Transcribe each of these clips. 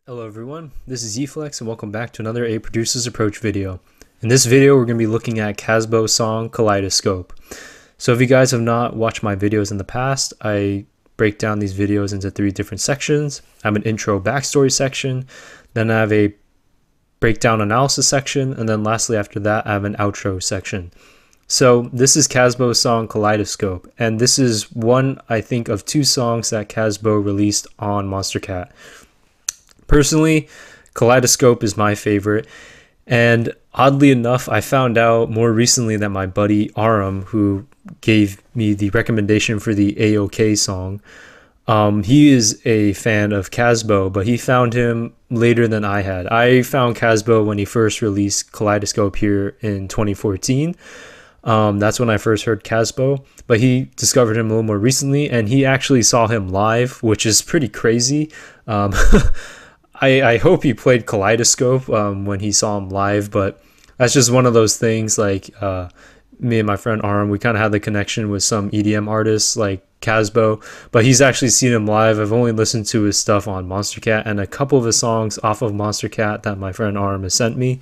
Hello everyone, this is Eflex and welcome back to another A Producer's Approach video. In this video we're going to be looking at Kasbo's song Kaliedoscope. So if you guys have not watched my videos in the past, I break down these videos into 3 different sections. I have an intro backstory section, then I have a breakdown analysis section, and then lastly after that I have an outro section. So this is Kasbo's song Kaliedoscope, and this is one, I think, of 2 songs that Kasbo released on Monstercat. Personally, Kaliedoscope is my favorite, and oddly enough, I found out more recently that my buddy Aram, who gave me the recommendation for the AOK song, he is a fan of Kasbo, but he found him later than I had. I found Kasbo when he first released Kaliedoscope here in 2014. That's when I first heard Kasbo, but he discovered him a little more recently, and he actually saw him live, which is pretty crazy. I hope he played Kaliedoscope when he saw him live, but that's just one of those things. Like me and my friend Aram, we kind of had the connection with some EDM artists like Kasbo, but he's actually seen him live. I've only listened to his stuff on Monstercat and a couple of his songs off of Monstercat that my friend Aram has sent me.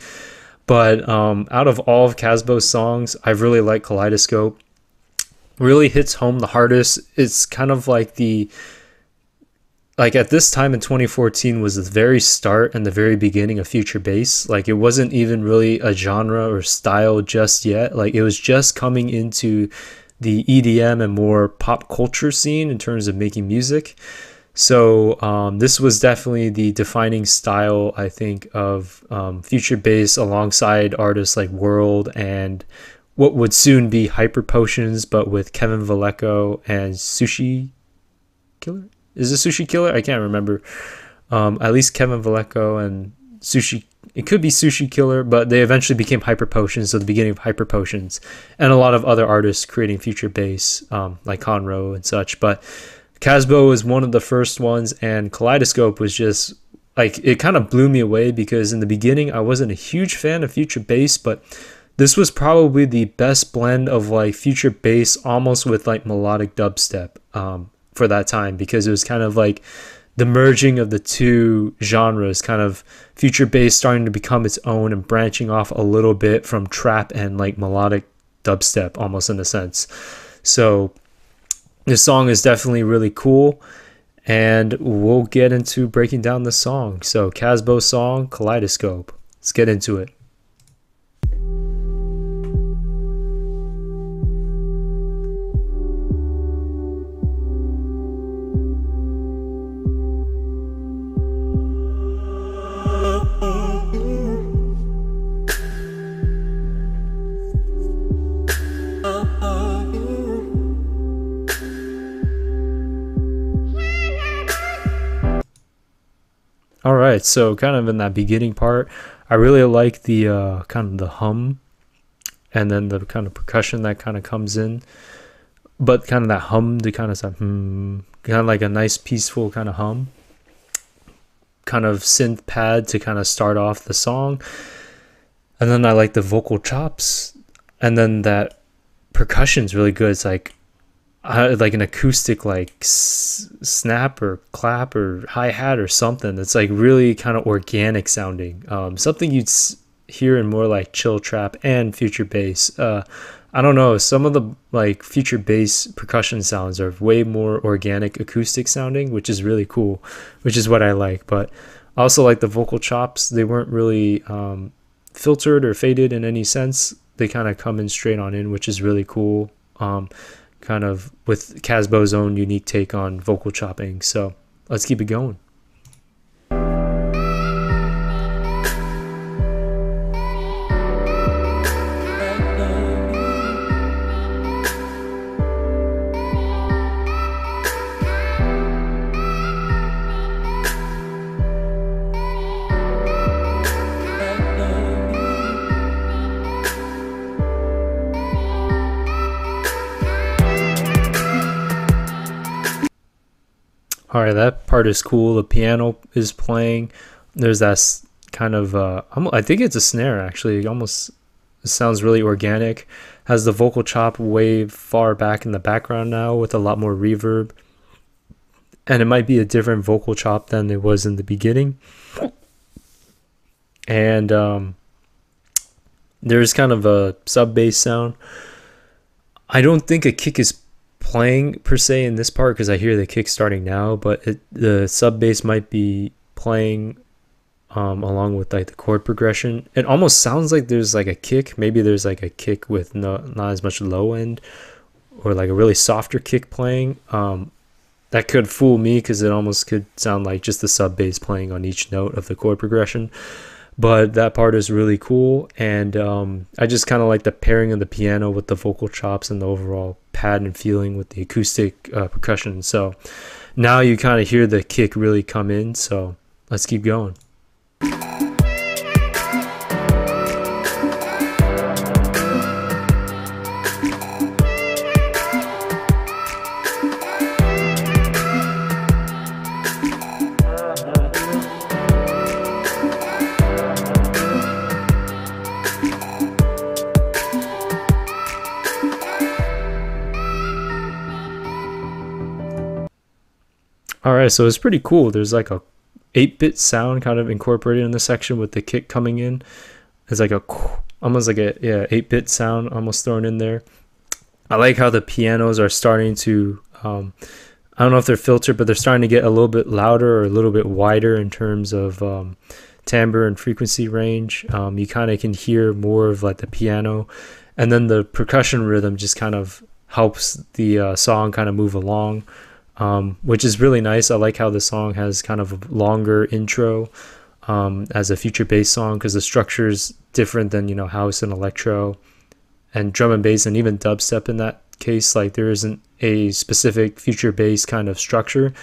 But out of all of Kasbo's songs, I really like Kaliedoscope. Really hits home the hardest. It's kind of like at this time in 2014 was the very start and the very beginning of future bass. Like, it wasn't even really a genre or style just yet. Like, it was just coming into the EDM and more pop culture scene in terms of making music. So this was definitely the defining style, I think, of future bass alongside artists like World and what would soon be Hyper Potions, but with Kevin Vallejo and Sushi Killer. Is it Sushi Killer? I can't remember. At least Kevin Vallejo and Sushi. It could be Sushi Killer, but they eventually became Hyper Potions, so the beginning of Hyper Potions, and a lot of other artists creating future bass, like Conroe and such. But Kasbo was one of the first ones, and Kaliedoscope was just like, it kind of blew me away because in the beginning I wasn't a huge fan of future bass, but this was probably the best blend of like future bass almost with like melodic dubstep for that time, because it was kind of like the merging of the 2 genres, kind of future bass starting to become its own and branching off a little bit from trap and like melodic dubstep almost in a sense. So this song is definitely really cool, and we'll get into breaking down the song. So Kasbo's song Kaliedoscope, let's get into it. Alright, so kind of in that beginning part, I really like the kind of the hum, and then the kind of percussion that kind of comes in, but kind of that hum to kind of sound, kind of like a nice peaceful kind of hum, kind of synth pad to kind of start off the song. And then I like the vocal chops, and then that percussion's really good. It's like an acoustic like snap or clap or hi-hat or something. It's like really kind of organic sounding, something you'd hear in more like chill trap and future bass. I don't know, some of the like future bass percussion sounds are way more organic acoustic sounding, which is really cool, which is what I like. But I also like the vocal chops. They weren't really filtered or faded in any sense. They kind of come in straight on in, which is really cool, kind of with Kasbo's own unique take on vocal chopping. So let's keep it going. Alright, that part is cool. The piano is playing. There's that kind of, I think it's a snare actually. It almost sounds really organic. Has the vocal chop way far back in the background now with a lot more reverb. and it might be a different vocal chop than it was in the beginning. And there's kind of a sub bass sound. I don't think a kick is playing per se in this part because I hear the kick starting now, but the sub bass might be playing along with like the chord progression. It almost sounds like there's like a kick. Maybe there's like a kick with not as much low end, or like a really softer kick playing. That could fool me because it almost could sound like just the sub bass playing on each note of the chord progression. But that part is really cool, and I just kind of like the pairing of the piano with the vocal chops and the overall pad and feeling with the acoustic percussion. So now you kind of hear the kick really come in, so let's keep going. Alright, so it's pretty cool. There's like a 8-bit sound kind of incorporated in the section with the kick coming in. It's like a almost like a 8-bit sound almost thrown in there. I like how the pianos are starting to I don't know if they're filtered, but they're starting to get a little bit louder or a little bit wider in terms of timbre and frequency range. You kind of can hear more of like the piano, and then the percussion rhythm just kind of helps the song kind of move along. Which is really nice. I like how the song has kind of a longer intro as a future bass song, because the structure is different than, you know, house and electro and drum and bass and even dubstep in that case. Like there isn't a specific future bass kind of structure.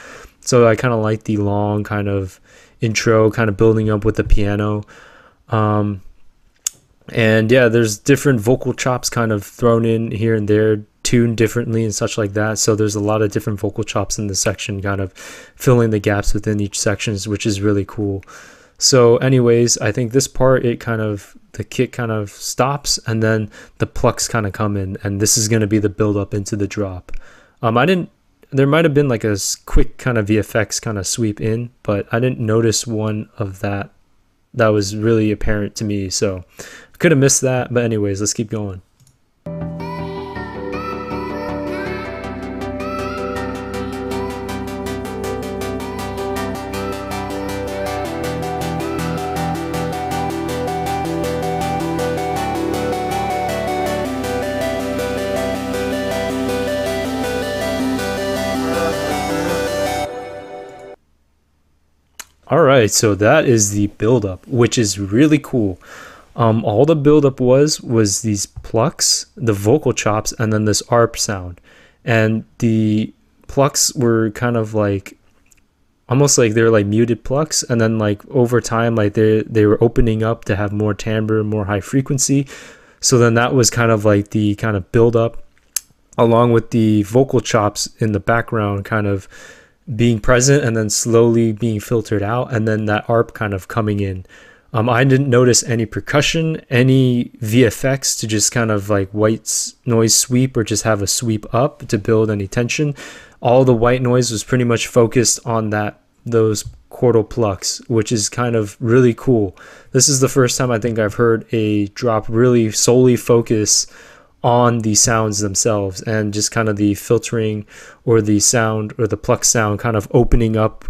So I kind of like the long kind of intro kind of building up with the piano. And yeah, there's different vocal chops kind of thrown in here and there, tuned differently and such like that. So there's a lot of different vocal chops in the section, kind of filling the gaps within each section, which is really cool. So anyways, I think this part, the kick kind of stops, and then the plucks kind of come in, and this is going to be the build up into the drop. There might have been like a quick kind of VFX kind of sweep in, but I didn't notice one of that was really apparent to me. So I could have missed that, but anyways, let's keep going. Alright, so that is the build-up, which is really cool. All the build-up was these plucks, the vocal chops, and then this ARP sound. And the plucks were kind of like, almost like they're like muted plucks, and then like over time, like they were opening up to have more timbre, more high frequency. So then that was kind of like the kind of build-up, along with the vocal chops in the background kind of being present and then slowly being filtered out, and then that ARP kind of coming in. I didn't notice any percussion, any VFX to just kind of like white noise sweep or just have a sweep up to build any tension. All the white noise was pretty much focused on those chordal plucks, which is kind of really cool. This is the first time I think I've heard a drop really solely focus on the sounds themselves, and just kind of the filtering or the sound or the pluck sound kind of opening up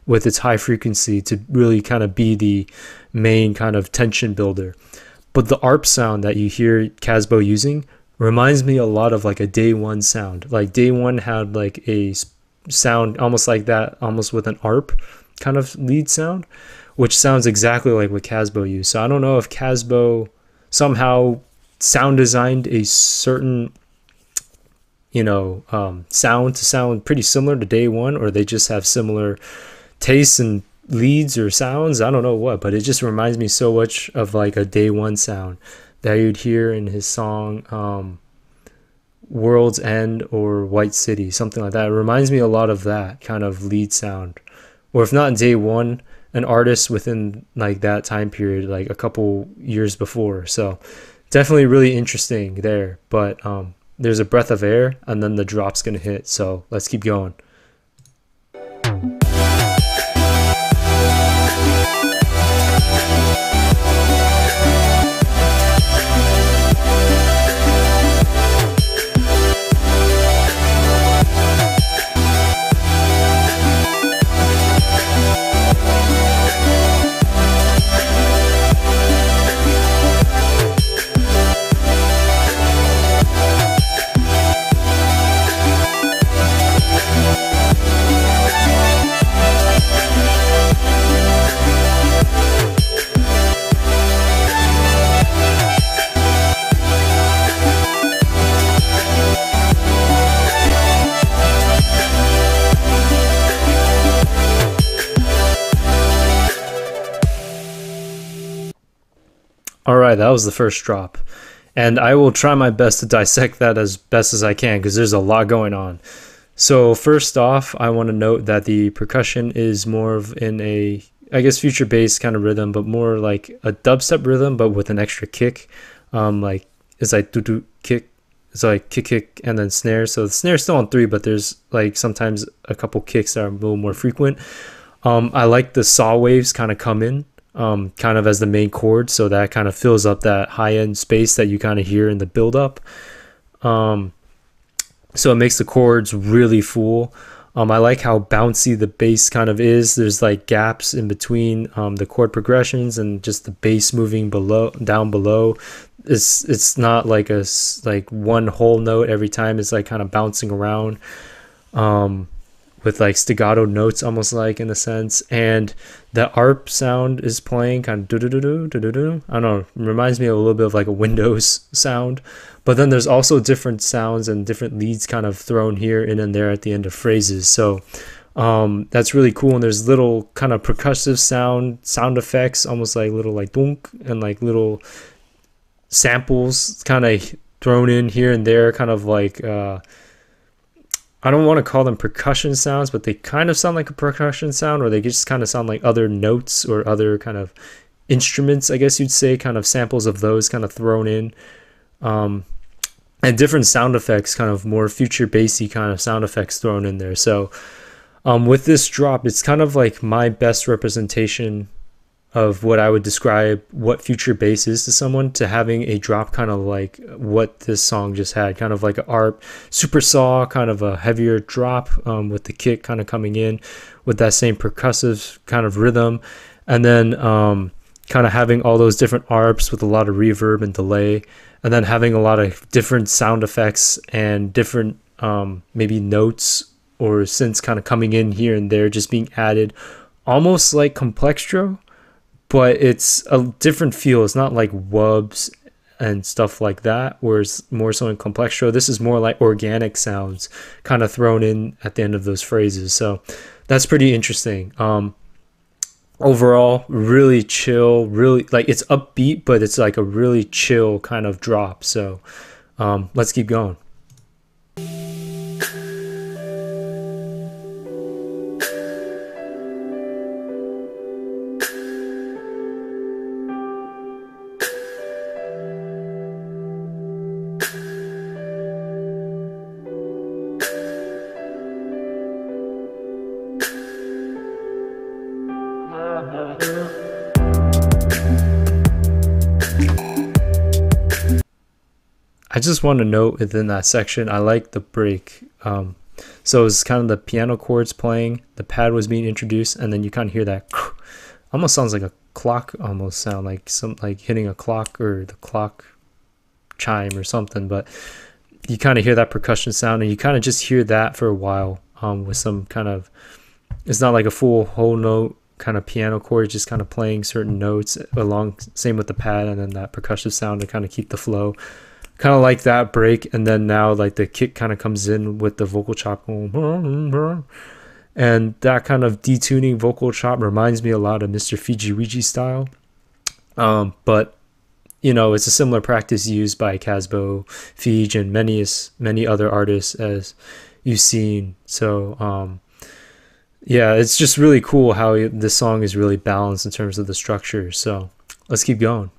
with its high frequency to really kind of be the main kind of tension builder. But the ARP sound that you hear Kasbo using reminds me a lot of like a Day One sound. Like Day One had like a sound almost like that, almost with an ARP kind of lead sound, which sounds exactly like what Kasbo used. So I don't know if Kasbo somehow sound designed a certain, you know, sound to sound pretty similar to Day One, or they just have similar tastes and leads or sounds. I don't know what, but it just reminds me so much of like a Day One sound that you'd hear in his song World's End or White City, something like that. It reminds me a lot of that kind of lead sound, or if not Day One, an artist within like that time period, like a couple years before. So definitely really interesting there. But there's a breath of air, and then the drop's gonna hit, so let's keep going. All right, that was the first drop. And I will try my best to dissect that as best as I can because there's a lot going on. So first off, I want to note that the percussion is more of in a, I guess, future bass kind of rhythm, but more like a dubstep rhythm, but with an extra kick. Like it's like do do kick, it's like kick kick and then snare. So the snare's still on 3, but there's like sometimes a couple kicks that are a little more frequent. I like the saw waves kind of come in kind of as the main chord, so that kind of fills up that high end space that you kind of hear in the build up. So it makes the chords really full. I like how bouncy the bass kind of is. There's like gaps in between the chord progressions and just the bass moving down below. It's not like one whole note every time. It's like kind of bouncing around with like staccato notes, almost like, in a sense. And the ARP sound is playing kind of do-do-do-do-do-do. I don't know, it reminds me a little bit of like a Windows sound. But then there's also different sounds and different leads kind of thrown here in and there at the end of phrases. So that's really cool. And there's little kind of percussive sound effects, almost like little like dunk, and like little samples kind of thrown in here and there, kind of like I don't want to call them percussion sounds, but they kind of sound like a percussion sound, or they just kind of sound like other notes or other kind of instruments, I guess you'd say, kind of samples of those kind of thrown in. And different sound effects, kind of more future bassy kind of sound effects thrown in there. So with this drop, it's kind of like my best representation of what I would describe what future bass is to someone, to having a drop kind of like what this song just had, kind of like an ARP super saw, kind of a heavier drop with the kick kind of coming in with that same percussive kind of rhythm, and then kind of having all those different ARPs with a lot of reverb and delay, and then having a lot of different sound effects and different maybe notes or synths kind of coming in here and there, just being added, almost like Complextro, but it's a different feel. It's not like wubs and stuff like that, whereas more so in Complextro, this is more like organic sounds kind of thrown in at the end of those phrases. So that's pretty interesting. Overall, really chill, really like it's upbeat, but it's like a really chill kind of drop. So let's keep going. I just want to note within that section, I like the break. So it's kind of the piano chords playing, the pad was being introduced, and then you kind of hear that almost sounds like a clock, almost sound like some like hitting a clock or the clock chime or something. But you kind of hear that percussion sound, and you kind of just hear that for a while with some kind of, it's not like a full whole note kind of piano chord, just kind of playing certain notes along, same with the pad, and then that percussive sound to kind of keep the flow. Kind of like that break, and then now like the kick kind of comes in with the vocal chop, and that kind of detuning vocal chop reminds me a lot of Mr. Fiji Ouija style. But you know, it's a similar practice used by Kasbo, Fiji, and many other artists, as you've seen. So yeah, it's just really cool how this song is really balanced in terms of the structure. So let's keep going.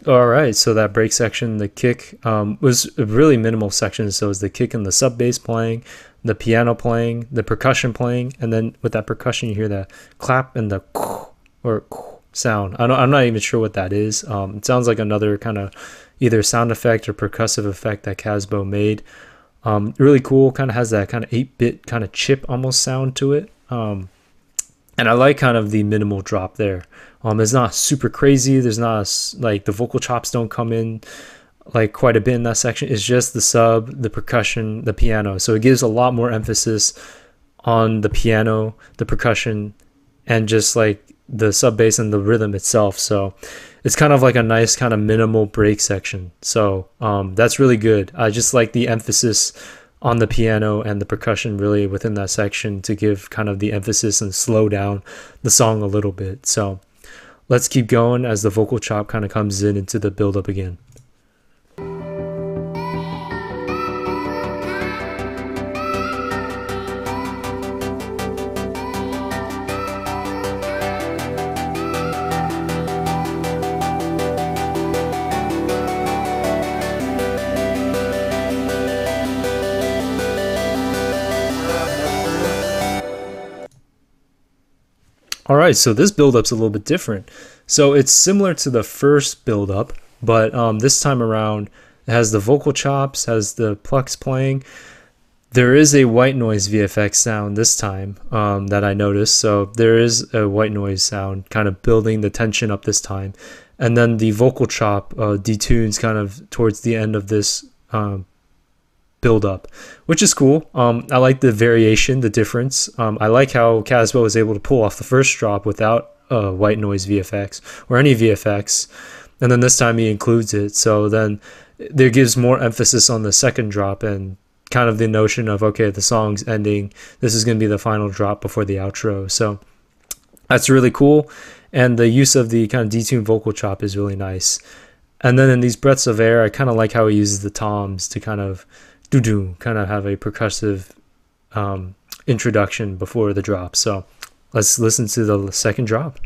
All right, so that break section, the kick was a really minimal section. So it was the kick and the sub bass playing, the piano playing, the percussion playing, and then with that percussion you hear the clap and the or sound. I'm not even sure what that is. It sounds like another kind of either sound effect or percussive effect that Kasbo made. Really cool, kind of has that kind of 8-bit kind of chip almost sound to it. And I like kind of the minimal drop there. It's not super crazy. There's not like the vocal chops don't come in like quite a bit in that section is just the sub, the percussion, the piano. So it gives a lot more emphasis on the piano, the percussion, and just like the sub bass and the rhythm itself. So it's kind of like a nice kind of minimal break section. So that's really good. I just like the emphasis on the piano and the percussion really within that section to give kind of the emphasis and slow down the song a little bit. So let's keep going as the vocal chop kind of comes in into the build up again. All right, so this build-up's a little bit different. So it's similar to the first build-up, but this time around it has the vocal chops, has the plucks playing. There is a white noise VFX sound this time that I noticed. So there is a white noise sound kind of building the tension up this time. And then the vocal chop detunes kind of towards the end of this build up, which is cool. I like the variation, the difference. I like how Kasbo was able to pull off the first drop without white noise VFX or any VFX, and then this time he includes it. So then there gives more emphasis on the second drop and kind of the notion of, okay, the song's ending. This is going to be the final drop before the outro. So that's really cool. And the use of the kind of detuned vocal chop is really nice. And then in these breaths of air, I kind of like how he uses the toms to kind of kind of have a percussive introduction before the drop. So let's listen to the second drop.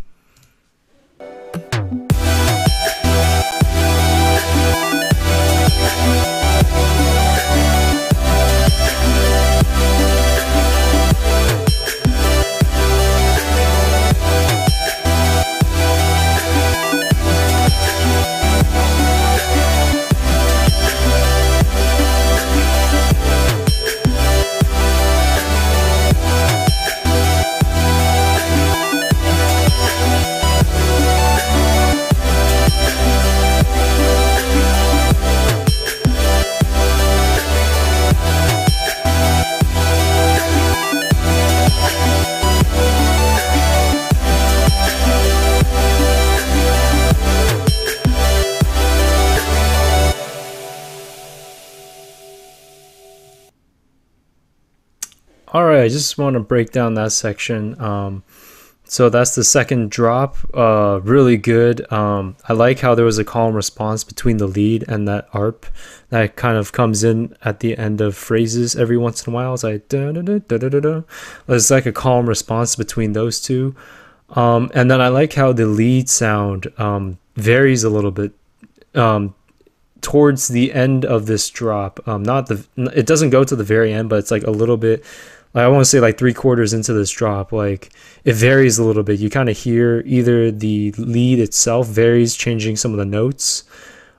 All right, I just want to break down that section. So that's the second drop, really good. I like how there was a calm response between the lead and that ARP that kind of comes in at the end of phrases every once in a while. It's like da da da da da da. It's like a calm response between those two. And then I like how the lead sound varies a little bit towards the end of this drop. It doesn't go to the very end, but it's like a little bit. I want to say like 3/4 into this drop, like it varies a little bit. You kind of hear either the lead itself varies, changing some of the notes,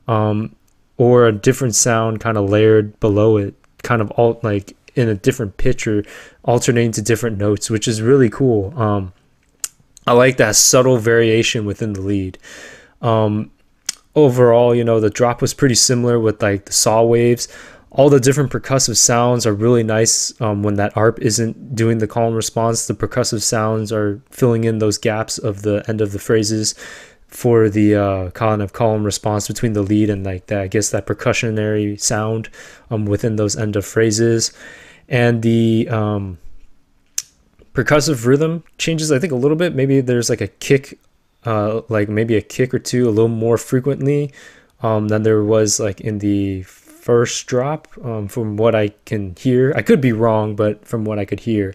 or a different sound kind of layered below it, kind of like in a different pitch or alternating to different notes, which is really cool. I like that subtle variation within the lead. Overall, you know, the drop was pretty similar with like the saw waves. All the different percussive sounds are really nice when that ARP isn't doing the calm response. The percussive sounds are filling in those gaps of the end of the phrases for the kind of calm response between the lead and like that, I guess, that percussionary sound within those end of phrases. And the percussive rhythm changes, I think, a little bit. Maybe there's like a kick, like maybe a kick or two a little more frequently than there was like in the first drop, from what I can hear. I could be wrong, but from what I could hear.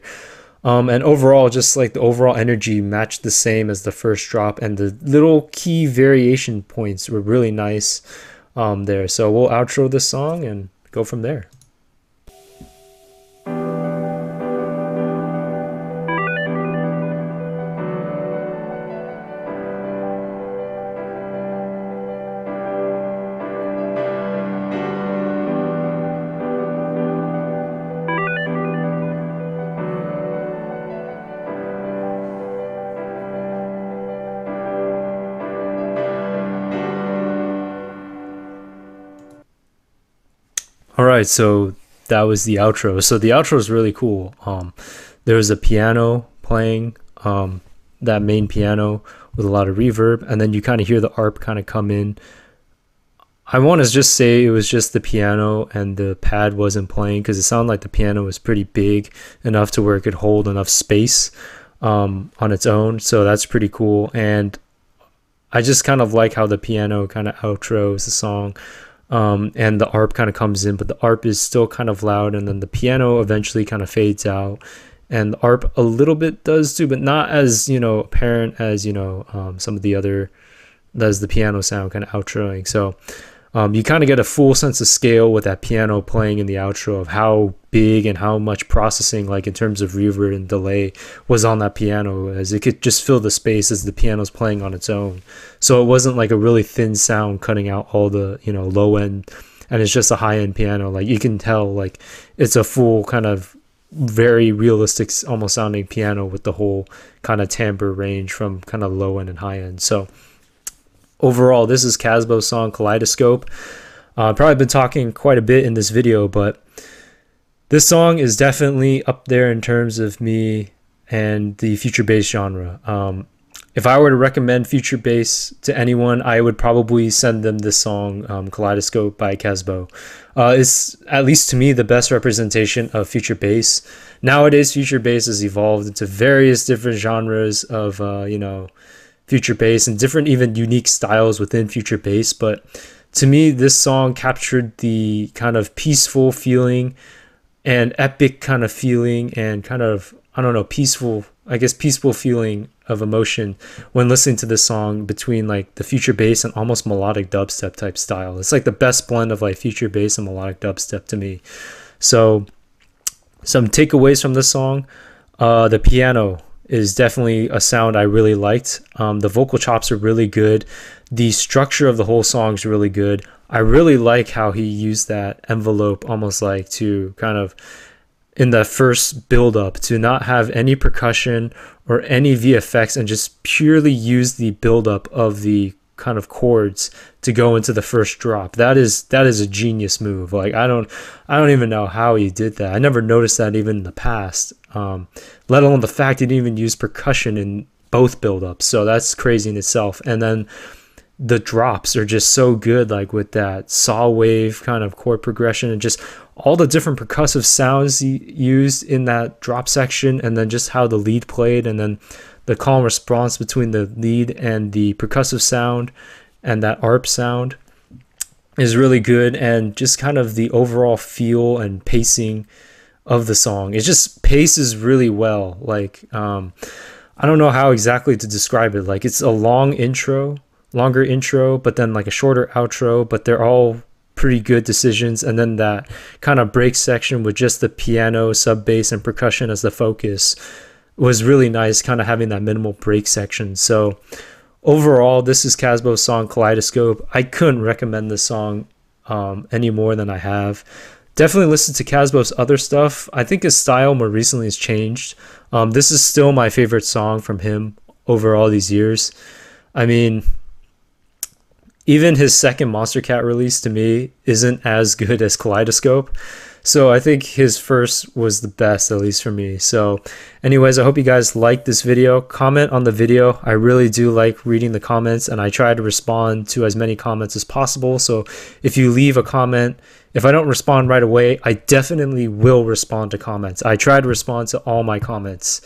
And overall, just like the overall energy matched the same as the first drop, and the little key variation points were really nice there. So we'll outro this song and go from there. All right, so that was the outro. So the outro is really cool. There was a piano playing, that main piano with a lot of reverb, and then you kind of hear the ARP kind of come in. I want to just say it was just the piano and the pad wasn't playing, because it sounded like the piano was pretty big enough to where it could hold enough space on its own. So that's pretty cool. And I just kind of like how the piano kind of outros the song. And the ARP kind of comes in, but the ARP is still kind of loud, and then the piano eventually kind of fades out, and the ARP a little bit does too, but not as, you know, apparent as, you know, some of the other, as the piano sound kind of outroing. So you kind of get a full sense of scale with that piano playing in the outro of how big and how much processing, like in terms of reverb and delay, was on that piano, as it could just fill the space as the piano's playing on its own. So it wasn't like a really thin sound cutting out all the, you know, low end, and it's just a high end piano. Like you can tell, like it's a full kind of very realistic, almost sounding piano with the whole kind of timbre range from kind of low end and high end. So overall, this is Kasbo's song Kaleidoscope. I've probably been talking quite a bit in this video, but this song is definitely up there in terms of me and the future bass genre. If I were to recommend future bass to anyone, I would probably send them this song, Kaleidoscope by Kasbo. It's, at least to me, the best representation of future bass. Nowadays, future bass has evolved into various different genres of, you know, future bass, and different even unique styles within future bass. But to me, this song captured the kind of peaceful feeling and epic kind of feeling and kind of, I don't know, peaceful feeling of emotion when listening to this song, between like the future bass and almost melodic dubstep type style. It's like the best blend of like future bass and melodic dubstep to me. So some takeaways from this song: the piano is definitely a sound I really liked. The vocal chops are really good. The structure of the whole song is really good. I really like how he used that envelope, almost like to kind of, in the first build up, to not have any percussion or any VFX, and just purely use the build up of the kind of chords to go into the first drop. That is a genius move. Like I don't even know how he did that. I never noticed that even in the past. Let alone the fact he didn't even use percussion in both build-ups. So that's crazy in itself. And then the drops are just so good, like with that saw wave kind of chord progression, and just all the different percussive sounds he used in that drop section, and then just how the lead played, and then the calm response between the lead and the percussive sound and that ARP sound is really good. And just kind of the overall feel and pacing of the song, it just paces really well. Like I don't know how exactly to describe it. Like it's a longer intro, but then like a shorter outro, but they're all pretty good decisions. And then that kind of break section with just the piano, sub bass, and percussion as the focus was really nice, kind of having that minimal break section. So overall, this is Kasbo's song Kaleidoscope. I couldn't recommend this song any more than I have. Definitely listen to Kasbo's other stuff. I think his style more recently has changed. This is still my favorite song from him over all these years. I mean, even his second Monstercat release to me isn't as good as Kaleidoscope. So I think his first was the best, at least for me. So anyways, I hope you guys liked this video. Comment on the video. I really do like reading the comments, and I try to respond to as many comments as possible. So if you leave a comment, if I don't respond right away, I definitely will respond to comments. I try to respond to all my comments.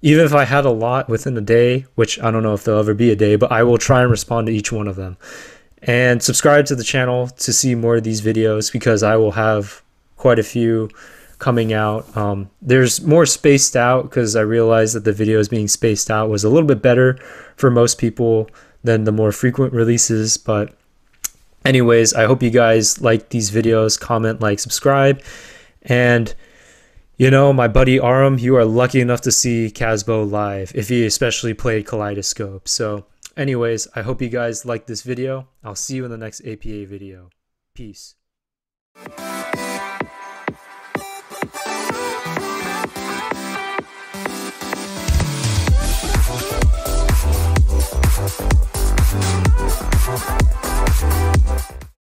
Even if I had a lot within a day, which I don't know if there'll ever be a day, but I will try and respond to each one of them. And subscribe to the channel to see more of these videos, because I will have quite a few coming out. There's more spaced out, because I realized that the videos being spaced out was a little bit better for most people than the more frequent releases. But anyways, I hope you guys like these videos. Comment, like, subscribe. And you know, my buddy Aram, you are lucky enough to see Kasbo live, if he especially played Kaleidoscope. So anyways, I hope you guys liked this video. I'll see you in the next APA video. Peace.